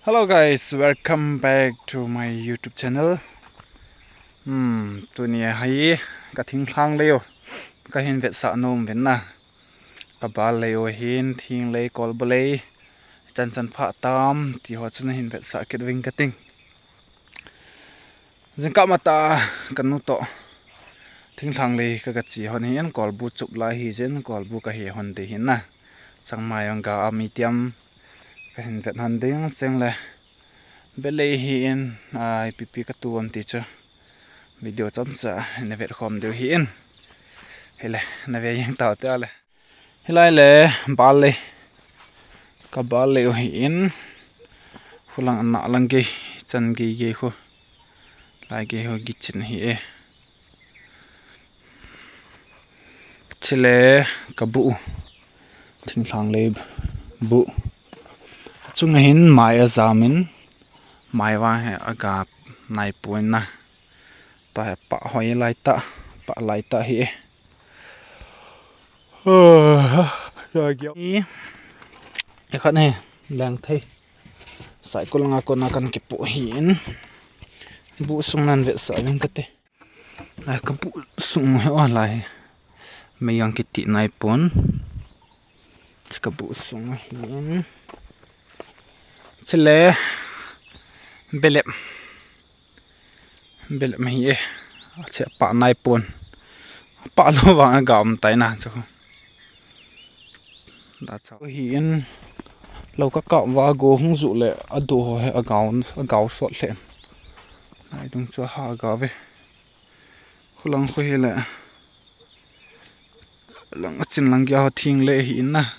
Hello guys, welcome back to my YouTube channel. Tunia hai ka thing thang leo ka hin vet sa nom ven na ka bal leo hin thing le kol bale chan chan pha tam ti ho chun hin vet sa ket wing ka ting jeng ka mata kan nu to thing thang le ka chi hon hian kol bu chup la hi jen kol bu ka he hon de hin na changmai ang ga ami tiam ka hin vet han ding seng le bele hi in ipp ka tu am ti cha video chom cha na vet khom deu hi in hele na ve yang tao te ale hilai le bal le ka bal le hi in hulang na lang ge chan ge kho lai ge ho gi chin hi e chile ka bu thing thang le bu chung hin mai a zamin mai wa he aga nai point na ta pa hoi lai ta pa lai ta hi rồi kiểu cái khăn này đang thấy sải con ngà con cần kịp bộ hiến bộ sung nan vệ sải bên cái này cái bộ sung hết lại mấy yang cái tị này pon cái bộ sung hiến chile belem hi che pa nai pon pa lo wang gam tai na cho đã cháu hiền lâu các cậu và gỗ hung dụ lệ ở đồ hay ở gạo sọt lệ này đúng cho hạ gạo về khô lăng khuê lệ lăng chín lăng giao thiên lệ hiền na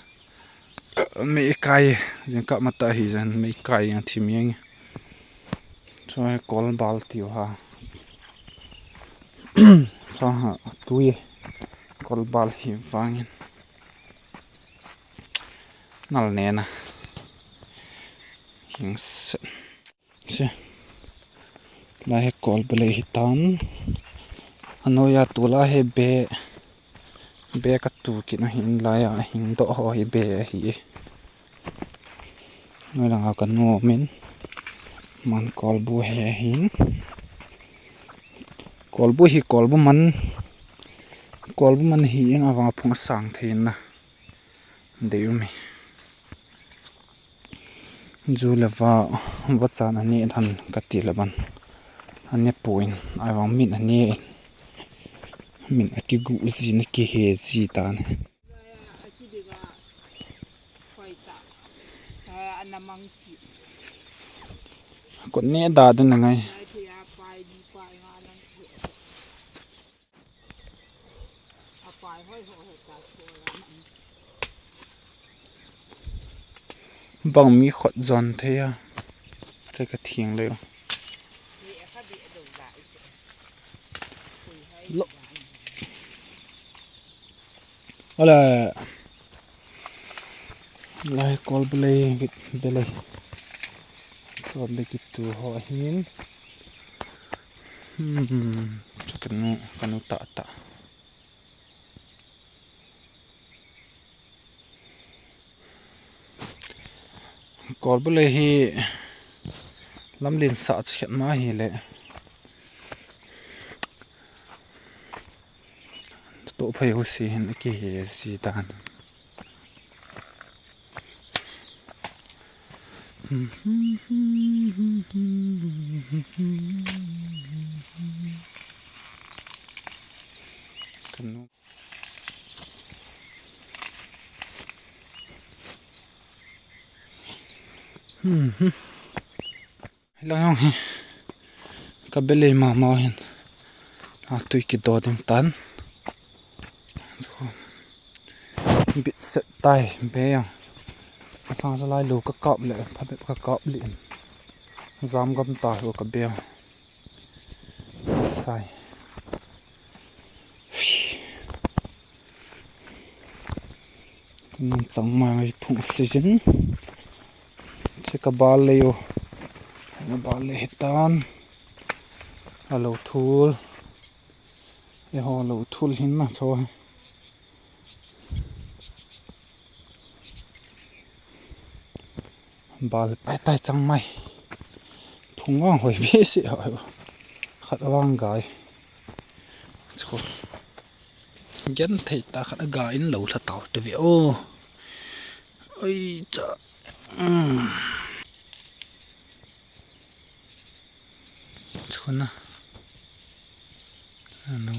mấy cái những cậu mà ta hiền mấy cái yang thì miếng cho con bal tiêu ha cho ha túi con bal hiền vàng nal nena hings se la he kol bele hitan anoya tula he be ka tu ki na hin la ya hing do ho hi be hi noi langa kan no min man kol bu he hin kol bu man hi eng awa phung sang thein na deumi Zulava wachan ani than katilaban ane point awang min ani min akigu zin ki he ji tan ko ne da den ngai bang mi khot zon the ya cái thieng leo ala lai kol bele vit bele so be ki tu ho hin kanu ta kol bele hi lamlin sa chet ma hi le to phai ho si hin ki he si dan kanu lang hi ka bele ma hin a tui ki do dim tan bit set tai be yang sang sa lai lu ka kap le pha ka kap lin zam gam ta ho ka be sai nang chang mai phung season che ka bal le yo na bal le hitan alo thul e ho lo thul hin na cho bal pai tai chang mai thunga hoi bi si ha khat awang gai chu gen thei ta khat ga in lo thla taw te vi o oi cha chuna no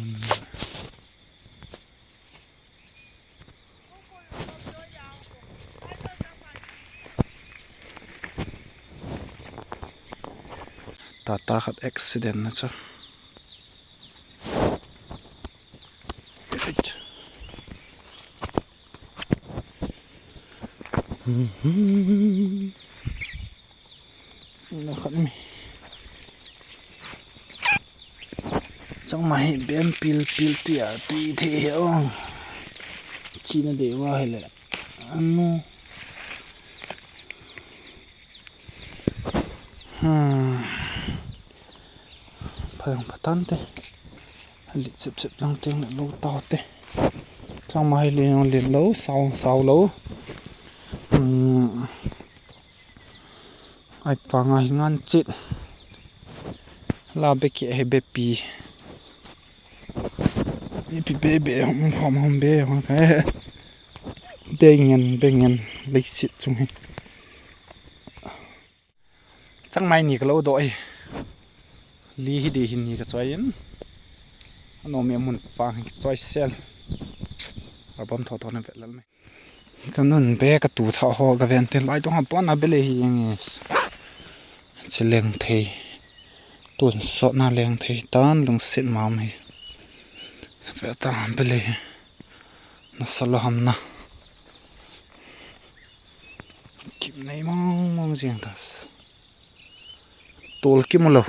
ta khat accident na cha nó khẩn mi trong mày bên pil pil tia tùy thế không chi nó để qua hay là ăn phải không phải tan thế lịch sụp sụp trong tiếng là lâu to thế trong mày liền liền lâu sau lâu ai phang ai ngan chít la be ki he be pi be không be không cái bengen lịch sit chung he chẳng may ni cái lâu đôi li hi đi hin ni cái choin nó mẹ muốn phang choi sel ở bom thọ thọ nó vẹt lắm cái nón bé cái tủ thọ ho cái ven tiền lại trong hộp bón à bên này chỉ leng thề tuần sọ na leng thề tan lung sit mam hi phải ta bên này nó salo ham na kim này mong riêng ta tol kim lo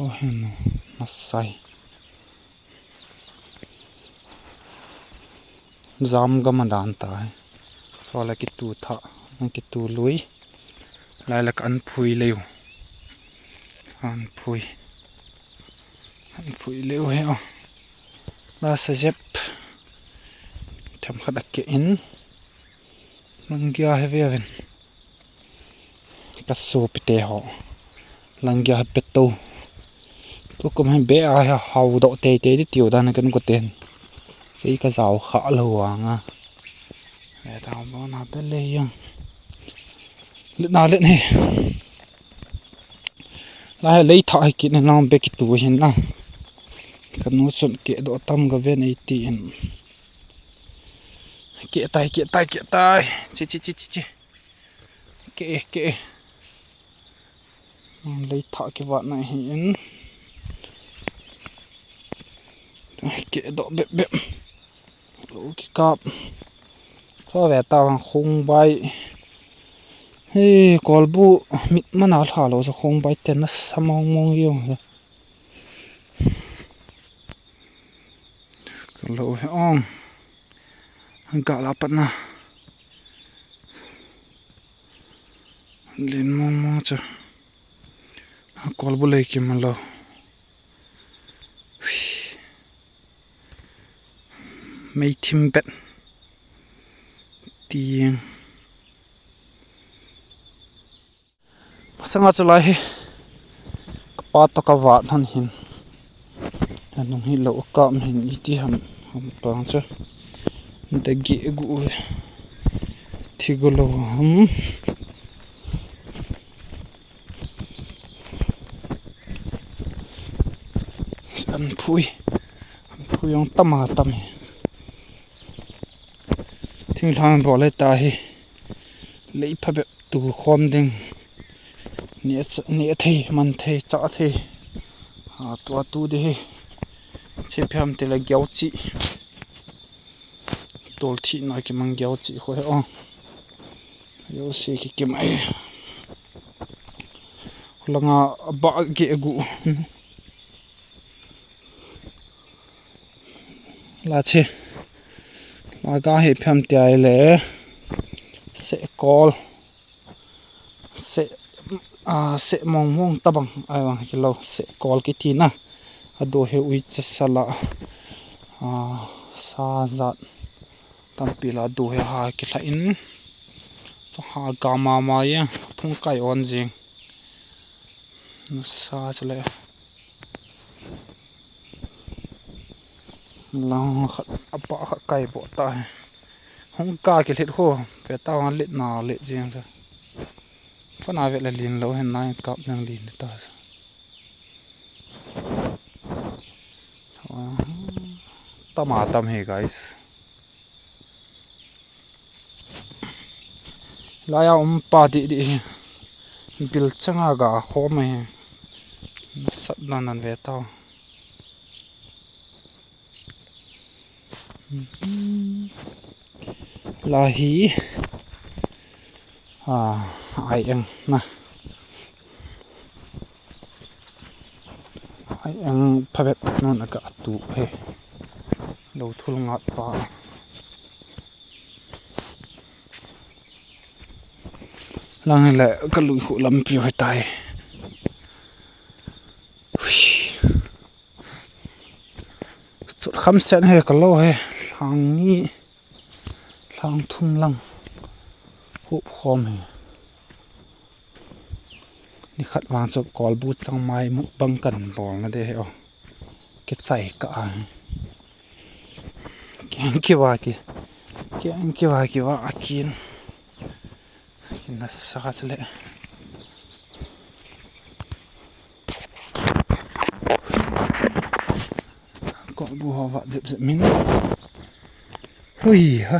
oh nó sai zam gamadan ta so la ki tu tha ki tu lui lai lak an phui leu an phui leu he o la sa jep tham khadak ke in langya he veven ka so pite ho langya peto to kom he be a hau do te di tiu dan kan ko ten cái rào khá lâu à để tao bao nào tới đây không lượn nào lượn này lại lấy thỏi kỹ này làm bé kỹ tủ hiện na cái nó chuẩn kỹ độ tâm cái bên này tiền kỹ tay chi kỹ lấy thỏi cái vợt này hiện kỹ độ bẹp cái cọp có vẻ tao không bay hey col bu mít mà nào thả lỗ rồi không bay tiền nó sao mong yêu cái lỗ hay ong cả là bắt na lên mong chứ col bu lấy kim mà lỗ mấy thím bẹt tiền sáng ngày lại bắt tao cái vạt hắn hin anh hi lâu cam hin ít ham bang chứ để ghé gu thì gu lâu anh phui ông tâm thỉnh thoảng bỏ lại ta hi lấy phép tu khom đinh nhẹ thi man thi chả thi tua tu đi chế phèm thì là géo chị tổ thị nói cái mang géo chị khỏe không géo xì cái máy là ngà bạ ghẹ gu là chi mà cái hệ phèm tiài lẽ sẽ call sẽ mong ta bằng ai bằng cái lâu sẽ call cái tin à đồ hệ uy chất sala sa zat tam pila đồ hệ hai cái là in ha gama ma yang phung kai on jing nó xa chale lang khat apa khat kai bo ta hong ka ki hlit ho pe ta wan lit na lit jing sa phana ve la lin lo hen nai kap nang lin ta tama tam he guys laya pa di bil changa ga khome sat nan ve ta la hi ai ang na ai ang phabet non aka tu he lo thul ngat pa lang le ka lui khu lam pi hai tai chut kham sen he ka lo he lang ni lang thum lang hu khom he ni khat wan chop kol bu chang mai mu bang kan bol na de he o ke chai ka kyang ki wa akin na sa sele ko bu hawa zip min hui ha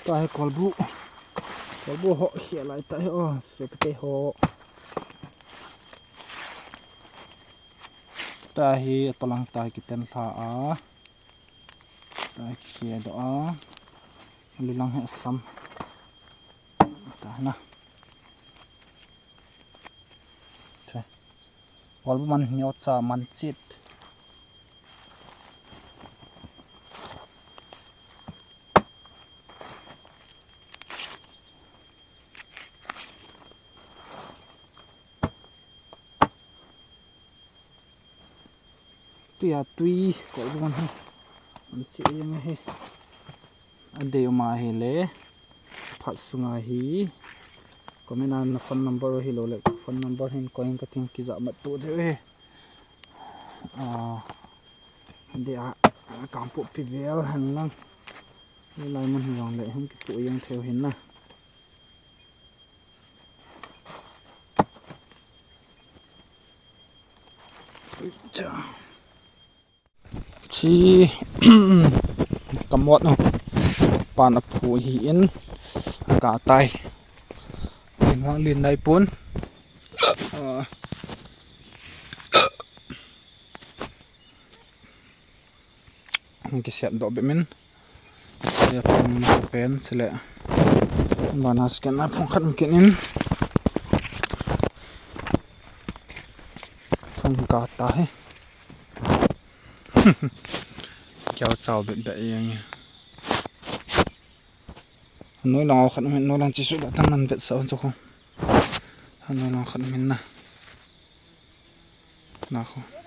tai kolbu ho khia lai tai o septe ho ta hi talang tai kiten tha a tai khia do a lilang he sam ta na che kolbu man nyo cha man chit tui ko bon he an chi yang he ade ma he le phat sunga hi komena na phone number hi lo le phone number hin coin ka ting ki za ma tu de he ade a kam pu pi vel han lang le lai mun hiang le hum ki pu yang theo hin na cha chi kamot no pan a phu hi in ka tai hang lin dai pun ki set do be min ya pum pen sele banas ken na phung khat ken in phong ka ta he kéo chào bệnh đại anh nói nào khẩn mình nói là chỉ số đã tăng năng viện sợ cho không nói nào khẩn mình nè nào không